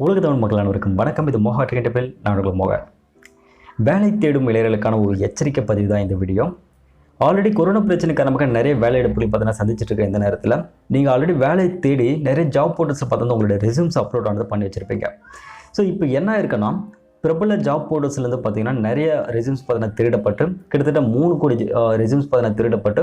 உலக தமிழ் மக்கள் அனைவருக்கும் வணக்கம். இது mohatechintamil. நான் உங்கள் மோகா. வேலை தேடும் இளைஞர்களுக்கான ஒரு எச்சரிக்கை பதிவு தான் இந்த வீடியோ. ஆல்ரெடி கொரோனா பிரச்சனை காரணமாக நிறைய வேலை எடுப்புகள் பார்த்தீங்கன்னா சந்திச்சுட்டு இருக்க இந்த நேரத்தில் நீங்கள் ஆல்ரெடி வேலை தேடி நிறைய ஜாப் போர்ட்டல்ஸை பார்த்தீங்கன்னா உங்களுடைய ரெஸ்யூம்ஸ் அப்லோட் ஆனது பண்ணி வச்சுருப்பீங்க. ஸோ இப்போ என்ன இருக்குன்னா, பிரபல ஜாப் போர்ட்டல்ஸ்லேருந்து பார்த்தீங்கன்னா நிறைய ரெஸ்யூம்ஸ் பார்த்தீங்கன்னா திருடப்பட்டு கிட்டத்தட்ட 3 கோடி ரெஸ்யூம்ஸ் பார்த்தீங்கன்னா திருடப்பட்டு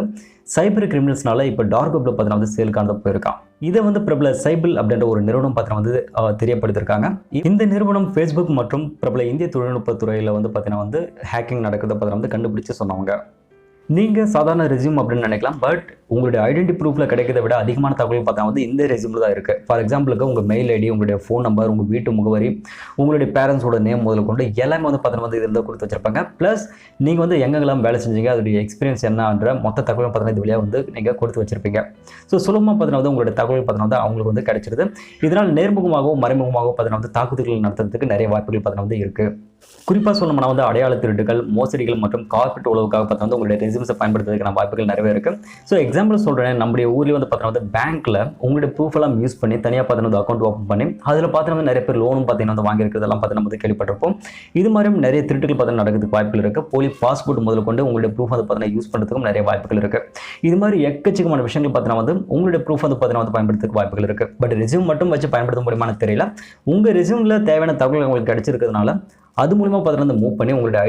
சைபர் கிரிமினல்ஸ்னால இப்போ டார்க் வெப்ல பார்த்தீங்கன்னா வந்து சேலுக்கான போயிருக்கான். இதை வந்து பிரபல சைபிள் அப்படின்ற ஒரு நிறுவனம் பார்த்தீங்கன்னா வந்து தெரியப்படுத்திருக்காங்க. இந்த நிறுவனம் ஃபேஸ்புக் மற்றும் பிரபல இந்திய தொழில்நுட்ப துறையில் வந்து பார்த்தீங்கன்னா வந்து ஹேக்கிங் நடக்கிறத பார்த்தீங்கன்னா வந்து கண்டுபிடிச்சு சொன்னவங்க. நீங்கள் சாதாரண ரெஸ்யூம் அப்படின்னு நினைக்கலாம், பட் உங்களுடைய ஐடென்டி ப்ரூஃபில் கிடைக்கிறத விட அதிகமான தகவல் பார்த்தா வந்து இந்த ரெஸ்யூமில் தான் இருக்குது. ஃபார் எக்ஸாம்பிளுக்கு உங்கள் மெயில் ஐடி, உங்களுடைய ஃபோன் நம்பர், உங்கள் வீட்டு முகவரி, உங்களுடைய பேரண்ட்ஸோட நேம் முதல்ல கொண்டு எல்லாமே வந்து பார்த்தீங்கன்னா வந்து இதில் கொடுத்து வச்சிருப்பாங்க. ப்ளஸ் நீங்கள் வந்து எங்கெல்லாம் வேலை செஞ்சீங்க, அதோடைய எக்ஸ்பீரியன்ஸ் என்னன்ற மொத்த தகவல் பார்த்தீங்கன்னா இது வழியாக வந்து நீங்கள் கொடுத்து வச்சிருப்பீங்க. ஸோ சுலபமாக பார்த்தீங்கன்னா வந்து உங்களுடைய தகவல் பார்த்தீங்கன்னா வந்து அவங்களுக்கு வந்து கிடைச்சிருது. இதனால் நேர்முகமாகவோ மறைமுகமாகவோ பார்த்தீங்கன்னா வந்து தாக்குதல்கள் நடத்துறதுக்கு நிறைய வாய்ப்புகள் பார்த்தீங்கன்னா வந்து இருக்குது. குறிப்பாக சொல்லணும்னா வந்து அடையாள திருட்டுகள், மோசடிகள் மற்றும் கார்பரேட் உளவுக்காக பார்த்தா வந்து உங்களுடைய ரெஸ்யூம்ஸை பயன்படுத்துறதுக்கான வாய்ப்புகள் நிறையவே இருக்குது. ஸோ எக்ஸாம்பிள் சொல்கிறேன், நம்முடைய ஊரில் வந்து பார்த்தீங்கன்னா வந்து பேங்க்கில் உங்களுடைய ப்ரூஃப் எல்லாம் யூஸ் பண்ணி தனியாக பார்த்தீங்கன்னா வந்து அக்கௌண்ட் ஓப்பன் பண்ணி அதில் பார்த்தீங்கன்னா நிறைய பேர் லோனும் பார்த்தீங்கன்னா வந்து வாங்கியிருக்கிறதெல்லாம் பார்த்தீங்கன்னா வந்து கேள்விப்பட்டிருப்போம். இது மாதிரியும் நிறைய திருட்டுகள் பார்த்தீங்கன்னா நடக்கிறதுக்கு வாய்ப்புகள் இருக்குது. போலி பாஸ்போர்ட் முதல்ல கொண்டு உங்களுடைய ப்ரூஃப் வந்து பார்த்தீங்கன்னா யூஸ் பண்ணுறதுக்கும் நிறைய வாய்ப்புகள் இருக்குது. இது மாதிரி எக்கச்சக்கமான விஷயங்கள் பார்த்தீங்கன்னா வந்து உங்களுடைய ப்ரூஃப் வந்து பார்த்தீங்கன்னா வந்து பயன்படுத்துறதுக்கு வாய்ப்புகள் இருக்குது. பட் ரெஸ்யூம் மட்டும் வச்சு பயன்படுத்த முடியுமான்னு தெரியல. உங்கள் ரெஸ்யூமில் தேவையான தகவல் உங்களுக்கு கிடைச்சிருக்கிறதுனால அது மூலமாக பார்த்தீங்கன்னா மூவ் பண்ணி உங்களுடைய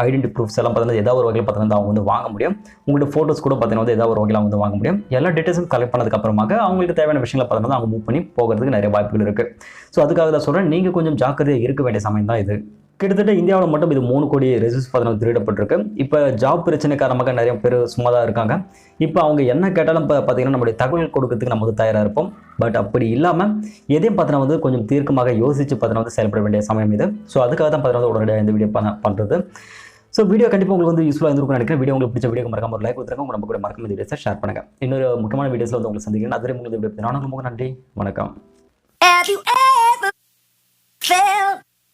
ஐடென்டி ப்ரூஃப்ஸ் எல்லாம் பார்த்தீங்கன்னா ஏதாவது ஒரு வகையில் பார்த்தீங்கன்னா அவங்க வந்து வாங்க முடியும். உங்களுடைய ஃபோட்டோஸ் கூட பார்த்தீங்கன்னா வந்து ஏதாவது ஒரு வகையில் வந்து வாங்க முடியும். எல்லா டீட்டெயில்ஸும் கலெக்ட் பண்ணதுக்கு அப்புறமாக அவங்களுக்கு தேவையான விஷயங்களை பார்த்தீங்கன்னா அவங்க மூவ் பண்ணி போகிறதுக்கு நிறைய வாய்ப்புகள் இருக்குது. ஸோ அதுக்காக தான் சொல்கிறேன், நீங்கள் கொஞ்சம் ஜாக்கிரதையாக இருக்க வேண்டிய சமயம் தான் இது. கிட்டத்தட்ட இந்தியாவில் மட்டும் இது 3 கோடி ரெஸ்யூம்ஸ் பார்த்தீங்கன்னா திருடப்பட்டிருக்கு. இப்போ ஜாப் பிரச்சனை காரணமாக நிறைய பேர் சும்மா தான் இருக்காங்க. இப்போ அவங்க என்ன கேட்டாலும் பார்த்தீங்கன்னா நம்மளுடைய தகவல் கொடுக்கறதுக்கு நம்ம வந்து தயாராக இருப்போம். பட் அப்படி இல்லாமல் எதையும் பார்த்தீங்கன்னா வந்து கொஞ்சம் தீர்க்கமாக யோசித்து பார்த்தீங்கன்னா வந்து செயல்பட வேண்டிய சமயம் இது. ஸோ அதுக்காக தான் பார்த்தீங்கன்னா உடனடியாக இந்த வீடியோ பண்ணுறது. ஸோ வீடியோ கண்டிப்பாக உங்களுக்கு வந்து யூஸ்ஃபுல்லாக இருந்திருக்கும்னு நினைக்கிறேன். வீடியோ உங்களுக்கு பிடிச்ச வீடியோ மறக்காம ஒரு லைக் கொடுத்துருங்க. உங்கள் நம்ம கூட மறக்காம இந்த வீடியோஸை ஷேர் பண்ணுங்கள். இன்னொரு முக்கியமான வீடியோஸில் வந்து உங்களுக்கு சந்திக்கிறேன். அதுவரை உங்களுக்கு வீடியோ நான் ரொம்ப நன்றி, வணக்கம்.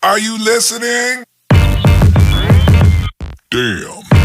Are you listening? Damn.